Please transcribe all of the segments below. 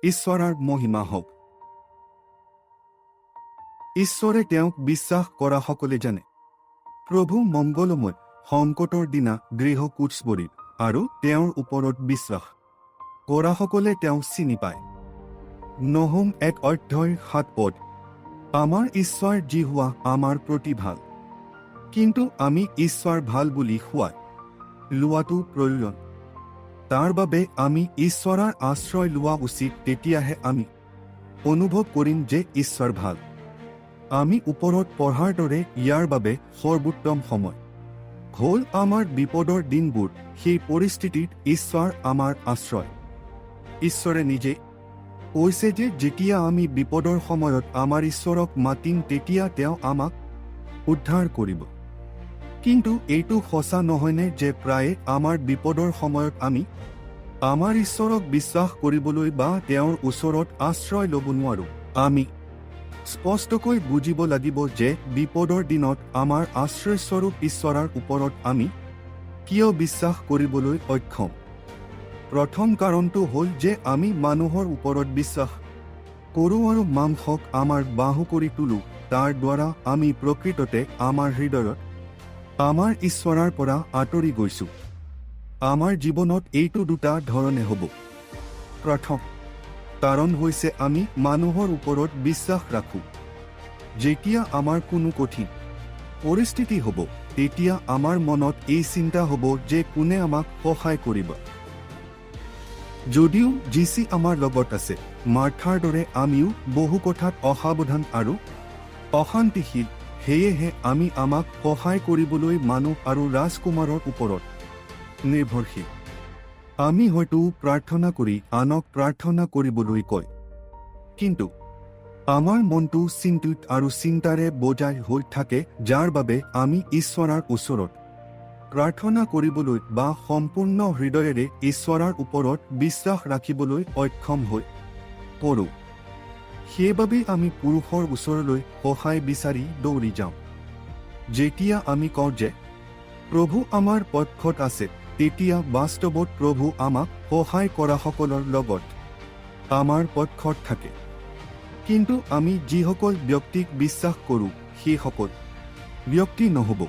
ঈশ্বৰৰ মহিমা হওক। ঈশ্বৰে তেওঁক বিশ্বাস কৰা সকলে জানে। প্ৰভু মংগলময়, সংকটৰ দিনা দৃঢ় কুচবৰীত আৰু তেওঁৰ ওপৰত বিশ্বাস কৰা সকলে তেওঁক চিনি পায়। নহুম 1:7 আমাৰ ঈশ্বৰ জিহুৱা আমাৰ প্ৰতি ভাল, কিন্তু আমি ঈশ্বৰ ভাল বুলি লোৱাটো প্ৰয়োজন। তাৰ বাবে আমি ঈশ্বৰৰ আশ্ৰয় লোৱা উচিত। তেতিয়াহে আমি অনুভৱ কৰিম যে ঈশ্বৰ ভাল। আমি ওপৰত পঢ়াৰ দৰে ইয়াৰ বাবে সৰ্বোত্তম সময় হ'ল আমাৰ বিপদৰ দিনবোৰ। সেই পৰিস্থিতিত ঈশ্বৰ আমাৰ আশ্ৰয়। ঈশ্বৰে নিজে কৈছে যে যেতিয়া আমি বিপদৰ সময়ত আমাৰ ঈশ্বৰক মাতিম তেতিয়া তেওঁ আমাক উদ্ধাৰ কৰিব। কিন্তু এইটো সঁচা নহয়নে যে প্ৰায়ে আমাৰ বিপদৰ সময়ত আমি আমাৰ ঈশ্বৰক বিশ্বাস কৰিবলৈ বা তেওঁৰ ওচৰত আশ্ৰয় ল'ব নোৱাৰোঁ? আমি স্পষ্টকৈ বুজিব লাগিব যে বিপদৰ দিনত আমাৰ আশ্ৰয়স্বৰূপ ঈশ্বৰৰ ওপৰত আমি কিয় বিশ্বাস কৰিবলৈ অক্ষম। প্ৰথম কাৰণটো হ'ল যে আমি মানুহৰ ওপৰত বিশ্বাস কৰোঁ আৰু মাংসক আমাৰ বাহু কৰি তোলোঁ। তাৰ দ্বাৰা আমি প্ৰকৃততে আমাৰ হৃদয়ত আমাৰ ঈশ্বৰৰ পৰা আঁতৰি গৈছোঁ। আমাৰ জীৱনত এইটো দুটা ধৰণে হ'ব। প্ৰথম কাৰণ হৈছে আমি মানুহৰ ওপৰত বিশ্বাস ৰাখোঁ। যেতিয়া আমাৰ কোনো কঠিন পৰিস্থিতি হ'ব তেতিয়া আমাৰ মনত এই চিন্তা হ'ব যে কোনে আমাক সহায় কৰিব। যদিও যীশু আমাৰ লগত আছে, মাৰ্থাৰ দৰে আমিও বহু কথাত অসাৱধান আৰু অশান্তিশীল। সেয়েহে আমি আমাক সহায় কৰিবলৈ মানুহ আৰু ৰাজকুমাৰৰ ওপৰত নিৰ্ভৰশীল। আমি হয়তো প্ৰাৰ্থনা কৰি আনক প্ৰাৰ্থনা কৰিবলৈ কয়, কিন্তু আমাৰ মনটো চিন্তিত আৰু চিন্তাৰে বোজাই হৈ থাকে, যাৰ বাবে আমি ঈশ্বৰৰ ওচৰত প্ৰাৰ্থনা কৰিবলৈ বা সম্পূৰ্ণ হৃদয়েৰে ঈশ্বৰৰ ওপৰত বিশ্বাস ৰাখিবলৈ অক্ষম হৈ পৰোঁ। সেইবাবে আমি পুৰুষৰ ওচৰলৈ সহায় বিচাৰি দৌৰি যাওঁ। যেতিয়া আমি কওঁ যে প্ৰভু আমাৰ পক্ষত আছে, তেতিয়া বাস্তৱত প্ৰভু আমাক সহায় কৰাসকলৰ লগত আমাৰ পক্ষত থাকে। কিন্তু আমি যিসকল ব্যক্তিক বিশ্বাস কৰোঁ সেইসকল ব্যক্তি নহ'ব,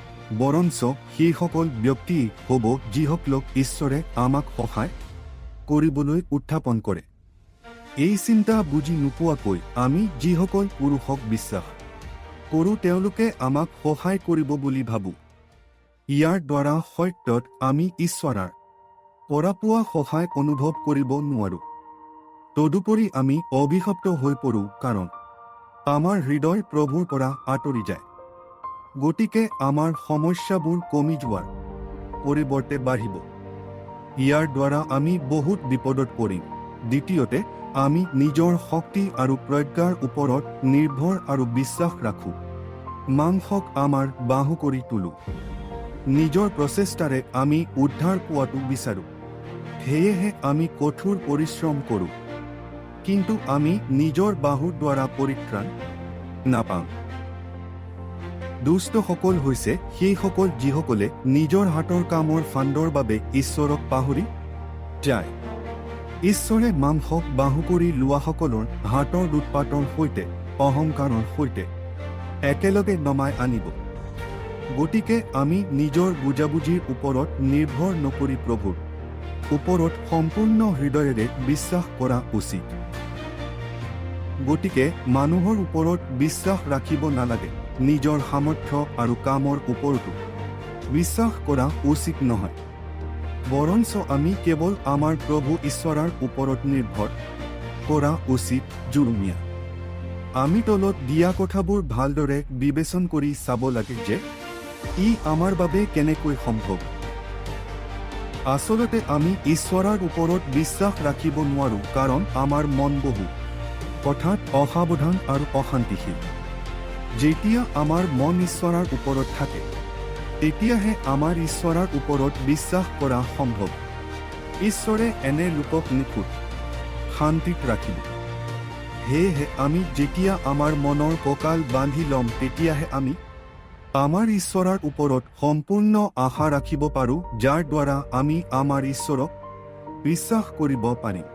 বৰঞ্চ সেইসকল ব্যক্তি হ'ব যিসকলক ঈশ্বৰে আমাক সহায় কৰিবলৈ উত্থাপন কৰে। এই চিন্তা বুজি নোপোৱাকৈ আমি যিসকল পুৰুষক বিশ্বাস কৰোঁ তেওঁলোকে আমাক সহায় কৰিব বুলি ভাবোঁ। ইয়াৰ দ্বাৰা সত্যত আমি ঈশ্বৰৰ পৰা পোৱা সহায় অনুভৱ কৰিব নোৱাৰোঁ। তদুপৰি আমি অভিশপ্ত হৈ পৰোঁ কাৰণ আমাৰ হৃদয় প্ৰভুৰ পৰা আঁতৰি যায়। গতিকে আমাৰ সমস্যাবোৰ কমি যোৱাৰ পৰিৱৰ্তে বাঢ়িব। ইয়াৰ দ্বাৰা আমি বহুত বিপদত পৰিম। দ্বিতীয়তে, আমি নিজৰ শক্তি আৰু প্ৰজ্ঞাৰ ওপৰত নিৰ্ভৰ আৰু বিশ্বাস ৰাখোঁ। মাংসক আমাৰ বাহু কৰি তোলোঁ। নিজৰ প্ৰচেষ্টাৰে আমি উদ্ধাৰ পোৱাটো বিচাৰোঁ। সেয়েহে আমি কঠোৰ পৰিশ্ৰম কৰোঁ, কিন্তু আমি নিজৰ বাহুৰ দ্বাৰা পৰিত্ৰাণ নাপাম। দুষ্টসকল হৈছে সেইসকল যিসকলে নিজৰ হাতৰ কামৰ ফাণ্ডৰ বাবে ঈশ্বৰক পাহৰি যায়। ঈশ্বৰে মাংসক বাহু কৰি লোৱাসকলৰ হাতৰ উৎপাতৰ সৈতে অহংকাৰৰ সৈতে একেলগে নমাই আনিব। গতিকে আমি নিজৰ বুজাবুজিৰ ওপৰত নিৰ্ভৰ নকৰি প্ৰভুৰ ওপৰত সম্পূৰ্ণ হৃদয়েৰে বিশ্বাস কৰা উচিত। গতিকে মানুহৰ ওপৰত বিশ্বাস ৰাখিব নালাগে। নিজৰ সামৰ্থ্য আৰু কামৰ ওপৰতো বিশ্বাস কৰা উচিত নহয়, বৰঞ্চ আমি কেৱল আমাৰ প্ৰভু ঈশ্বৰৰ ওপৰত নিৰ্ভৰ কৰা উচিত। জুৰুমীয়া আমি তলত দিয়া কথাবোৰ ভালদৰে বিবেচন কৰি চাব লাগে যে ই আমাৰ বাবে কেনেকৈ সম্ভৱ। আচলতে আমি ঈশ্বৰৰ ওপৰত বিশ্বাস ৰাখিব নোৱাৰোঁ কাৰণ আমাৰ মন বহু কথাত অসাৱধান আৰু অশান্তিশীল। যেতিয়া আমাৰ মন ঈশ্বৰৰ ওপৰত থাকে তেতিয়াহে আমাৰ ঈশ্বৰৰ ওপৰত বিশ্বাস কৰা সম্ভৱ। ঈশ্বৰে এনে লোকক নিখুঁত শান্তিত ৰাখিব। সেয়েহে আমি যেতিয়া আমাৰ মনৰ কঁকাল বান্ধি ল'ম তেতিয়াহে আমি আমাৰ ঈশ্বৰৰ ওপৰত সম্পূৰ্ণ আশা ৰাখিব পাৰোঁ, যাৰ দ্বাৰা আমি আমাৰ ঈশ্বৰক বিশ্বাস কৰিব পাৰিম।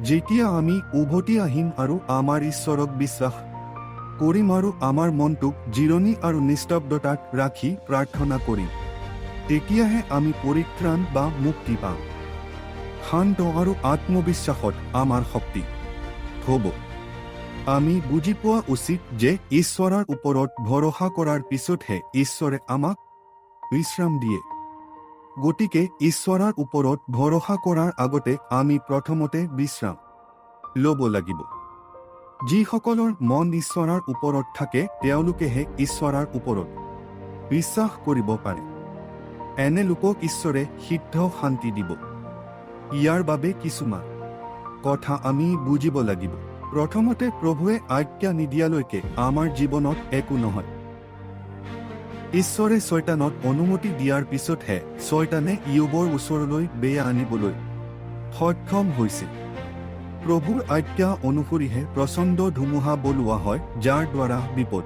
যেতিয়া আমি উভতি আহিম আৰু আমাৰ ঈশ্বৰক বিশ্বাস কৰিম আৰু আমাৰ মনটোক জিৰণি আৰু নিস্তব্ধতাত ৰাখি প্ৰাৰ্থনা কৰিম, তেতিয়াহে আমি পৰিত্ৰাণ বা মুক্তি পাম। শান্ত আৰু আত্মবিশ্বাসত আমাৰ শক্তি হ'ব। আমি বুজি পোৱা উচিত যে ঈশ্বৰৰ ওপৰত ভৰসা কৰাৰ পিছতহে ঈশ্বৰে আমাক বিশ্ৰাম দিয়ে। গতিকে ঈশ্বৰৰ ওপৰত ভৰসা কৰাৰ আগতে আমি প্ৰথমতে বিশ্ৰাম ল'ব লাগিব। যিসকলৰ মন ঈশ্বৰৰ ওপৰত থাকে তেওঁলোকেহে ঈশ্বৰৰ ওপৰত বিশ্বাস কৰিব পাৰে। এনে লোকক ঈশ্বৰে সিদ্ধ শান্তি দিব। ইয়াৰ বাবে কিছুমান কথা আমি বুজিব লাগিব। প্ৰথমতে, প্ৰভুৱে আজ্ঞা নিদিয়ালৈকে আমাৰ জীৱনত একো নহয়। ঈশ্বৰে শয়তানক অনুমতি দিয়াৰ পিছতহে শয়তানে ইয়োবৰ ওচৰলৈ বেয়া আনিবলৈ সক্ষম হৈছিল। প্ৰভুৰ আজ্ঞা অনুসৰিহে প্ৰচণ্ড ধুমুহা বলোৱা হয়, যাৰ দ্বাৰা বিপদ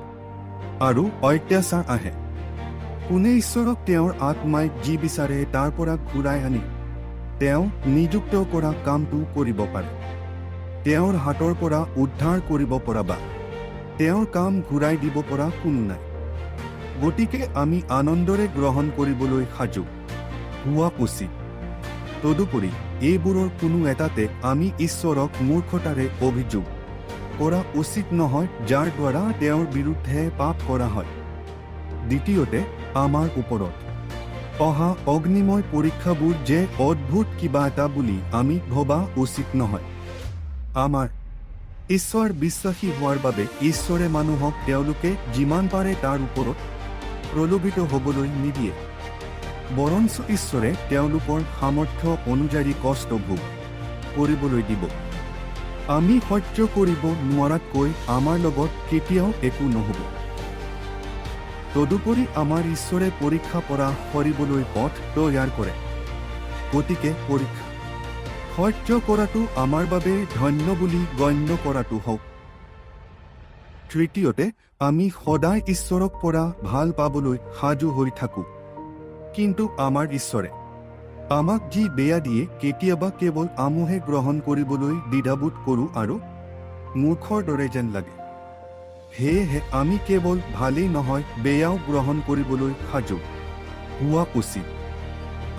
আৰু অত্যাচাৰ আহে। কোনে ঈশ্বৰক তেওঁৰ আত্মাই যি বিচাৰে তাৰ পৰা ঘূৰাই আনি তেওঁ নিযুক্ত কৰা কামটো কৰিব পাৰে। তেওঁৰ হাতৰ পৰা উদ্ধাৰ কৰিব পৰা বা তেওঁৰ কাম ঘূৰাই দিব পৰা কোনো নাই। গতিকে আমি আনন্দৰে গ্ৰহণ কৰিবলৈ সাজু হোৱা উচিত। তদুপৰি এইবোৰৰ কোনো এটাতে আমি ঈশ্বৰক মূৰ্খতাৰে অভিযোগ কৰা উচিত নহয়, যাৰ দ্বাৰা তেওঁৰ বিৰুদ্ধে পাপ কৰা হয়। দ্বিতীয়তে, আমাৰ ওপৰত অহা অগ্নিময় পৰীক্ষাবোৰ যে অদ্ভুত কিবা এটা বুলি আমি ভবা উচিত নহয়। আমাৰ ঈশ্বৰ বিশ্বাসী হোৱাৰ বাবে ঈশ্বৰে মানুহক তেওঁলোকে যিমান পাৰে তাৰ ওপৰত প্ৰলোভিত হ'বলৈ নিদিয়ে। বৰঞ্চ ঈশ্বৰে তেওঁলোকৰ সামৰ্থ্য অনুযায়ী কষ্ট ভোগ কৰিবলৈ দিব। আমি সহ্য কৰিব নোৱাৰাতকৈ আমাৰ লগত কেতিয়াও একো নহ'ব। তদুপৰি আমাৰ ঈশ্বৰে পৰীক্ষা পৰা সৰিবলৈ পথ তৈয়াৰ কৰে। গতিকে পৰীক্ষা সহ্য কৰাটো আমাৰ বাবে ধন্য বুলি গণ্য কৰাটো হওক। তৃতীয়তে, আমি সদায় ঈশ্বৰক পৰা ভাল পাবলৈ সাজু হৈ থাকোঁ। কিন্তু আমাৰ ঈশ্বৰে আমাক যি বেয়া দিয়ে কেতিয়াবা কেৱল আমোহে গ্ৰহণ কৰিবলৈ দ্বিধাবোধ কৰোঁ আৰু মূৰ্খৰ দৰে যেন লাগে। সেয়েহে আমি কেৱল ভালেই নহয় বেয়াও গ্ৰহণ কৰিবলৈ সাজু হোৱা উচিত।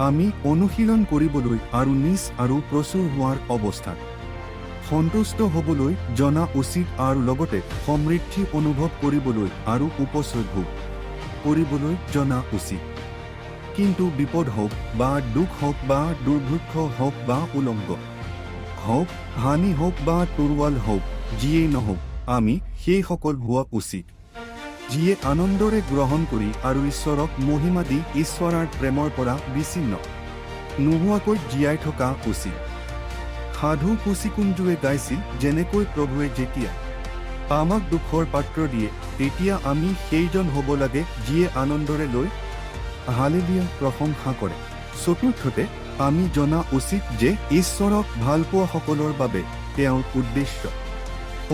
আমি অনুশীলন কৰিবলৈ আৰু নিজ আৰু প্ৰচুৰ হোৱাৰ অৱস্থাত সন্তুষ্ট হ'বলৈ জনা উচিত আৰু লগতে সমৃদ্ধি অনুভৱ কৰিবলৈ আৰু উপচয় ভোগ কৰিবলৈ জনা উচিত। কিন্তু বিপদ হওক বা দুখ হওক বা দুৰ্ভিক্ষ হওক বা উলংঘ হওক, হানি হওক বা তৰোৱাল হওক, যিয়েই নহওক আমি সেইসকল হোৱা উচিত যিয়ে আনন্দৰে গ্ৰহণ কৰি আৰু ঈশ্বৰক মহিমা দি ঈশ্বৰৰ প্ৰেমৰ পৰা বিচ্ছিন্ন নোহোৱাকৈ জীয়াই থকা উচিত। সাধু কুচিকুঞ্জুৱে গাইছিল, যেনেকৈ প্ৰভুৱে যেতিয়া আমাক দুখৰ পাত্ৰ দিয়ে তেতিয়া আমি সেইজন হ'ব লাগে যিয়ে আনন্দৰে লৈ হালেলুয়া প্ৰশংসা কৰে। চতুৰ্থতে, আমি জনা উচিত যে ঈশ্বৰক ভালপোৱাসকলৰ বাবে তেওঁৰ উদ্দেশ্য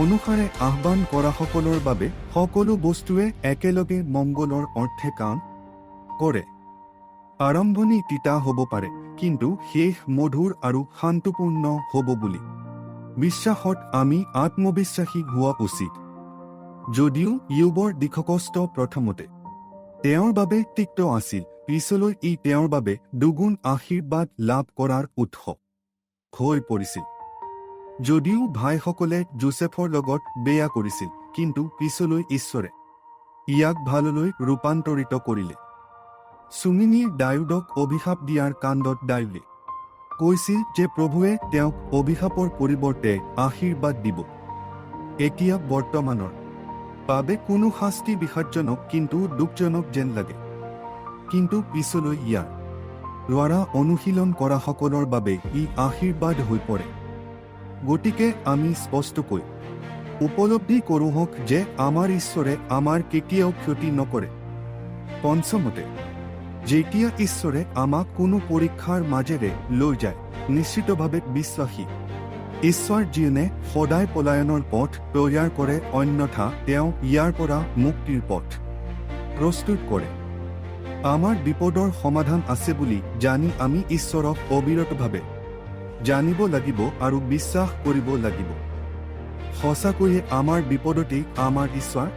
অনুসাৰে আহ্বান কৰাসকলৰ বাবে সকলো বস্তুৱে একেলগে মংগলৰ অৰ্থে কাম কৰে। আৰম্ভণি তিতা হ'ব পাৰে, কিন্তু শেষ মধুৰ আৰু শান্তপূৰ্ণ হ'ব বুলি বিশ্বাসত আমি আত্মবিশ্বাসী হোৱা উচিত। যদিও ইয়োবৰ দুখকষ্ট প্ৰথমতে তেওঁৰ বাবে তিক্ত আছিল, পিছলৈ ই তেওঁৰ বাবে দুগুণ আশীৰ্বাদ লাভ কৰাৰ উৎস হৈ পৰিছিল। যদিও ভাইসকলে যোছেফৰ লগত বেয়া কৰিছিল, কিন্তু পিছলৈ ঈশ্বৰে ইয়াক ভাললৈ ৰূপান্তৰিত কৰিলে। চুমিনীয়ে ডায়ুদক অভিশাপ দিয়াৰ কাণ্ডত ডায়ুদে কৈছিল যে প্ৰভুৱে তেওঁক অভিশাপৰ পৰিৱৰ্তে আশীৰ্বাদ দিব। এতিয়া বৰ্তমানৰ বাবে কোনো শাস্তি বিষাদজনক কিন্তু দুখজনক যেন লাগে, কিন্তু পিছলৈ ইয়াৰ দ্বাৰা অনুশীলন কৰাসকলৰ বাবে ই আশীৰ্বাদ হৈ পৰে। গতিকে আমি স্পষ্টকৈ উপলব্ধি কৰোঁ হওক যে আমাৰ ঈশ্বৰে আমাৰ কেতিয়াও ক্ষতি নকৰে। পঞ্চমতে, যেতিয়া ঈশ্বৰে আমাক কোনো পৰীক্ষাৰ মাজেৰে লৈ যায়, নিশ্চিতভাৱে বিশ্বাসী ঈশ্বৰ যিয়ে সদায় পলায়নৰ পথ তৈয়াৰ কৰে, অন্যথা তেওঁ ইয়াৰ পৰা মুক্তিৰ পথ প্ৰস্তুত কৰে। আমাৰ বিপদৰ সমাধান আছে বুলি জানি আমি ঈশ্বৰক অবিৰতভাৱে জানিব লাগিব আৰু বিশ্বাস কৰিব লাগিব। সঁচাকৈয়ে আমাৰ বিপদতেই আমাৰ ঈশ্বৰ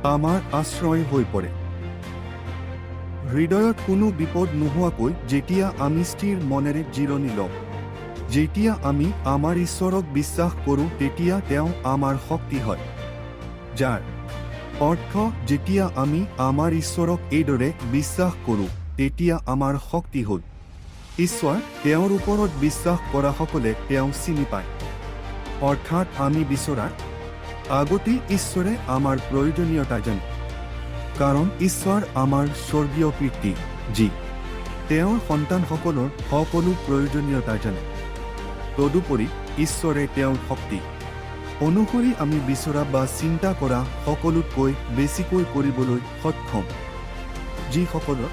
আমাৰ আশ্ৰয় হৈ পৰে। হৃদয়ত কোনো বিপদ নোহোৱাকৈ যেতিয়া আমি স্থিৰ মনেৰে জিৰণি লওঁ, যেতিয়া আমি আমাৰ ঈশ্বৰক বিশ্বাস কৰোঁ, তেতিয়া তেওঁ আমাৰ শক্তি হয়। যাৰ অৰ্থ যেতিয়া আমি আমাৰ ঈশ্বৰক এইদৰে বিশ্বাস কৰোঁ, তেতিয়া আমাৰ শক্তি হ'ল। ঈশ্বৰ তেওঁৰ ওপৰত বিশ্বাস কৰাসকলে তেওঁ চিনি পায়। অৰ্থাৎ আমি বিচৰাৰ আগতেই ঈশ্বৰে আমাৰ প্ৰয়োজনীয়তা জানে। কাৰণ ঈশ্বৰ আমাৰ স্বৰ্গীয় পিতৃ, যি তেওঁৰ সন্তানসকলৰ সকলো প্ৰয়োজনীয়তা জানে। তদুপৰি ঈশ্বৰে তেওঁৰ শক্তি অনুসৰি আমি বিচৰা বা চিন্তা কৰা সকলোতকৈ বেছিকৈ কৰিবলৈ সক্ষম। যিসকলৰ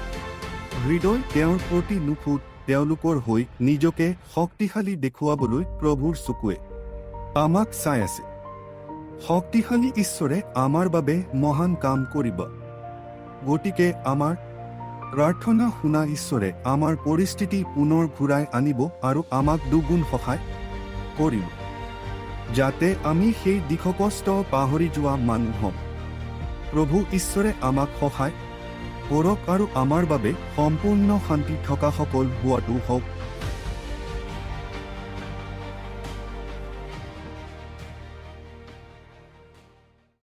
হৃদয় তেওঁৰ প্ৰতি নুফুট, তেওঁলোকৰ হৈ নিজকে শক্তিশালী দেখুৱাবলৈ প্ৰভুৰ চকুৱে আমাক চাই আছে। শক্তিশালী ঈশ্বৰে আমাৰ বাবে মহান কাম কৰিব। গতিকে আমাৰ প্ৰাৰ্থনা শুনা ঈশ্বৰে আমাৰ পৰিস্থিতি পুনৰ ঘূৰাই আনিব আৰু আমাক দুগুণ সহায় কৰিব, যাতে আমি সেই দিশকষ্ট পাহৰি যোৱা মানুহ হ'ম। প্ৰভু ঈশ্বৰে আমাক সহায় কৰক আৰু আমাৰ বাবে সম্পূৰ্ণ শান্তি থকা সকল হোৱাটো হওক।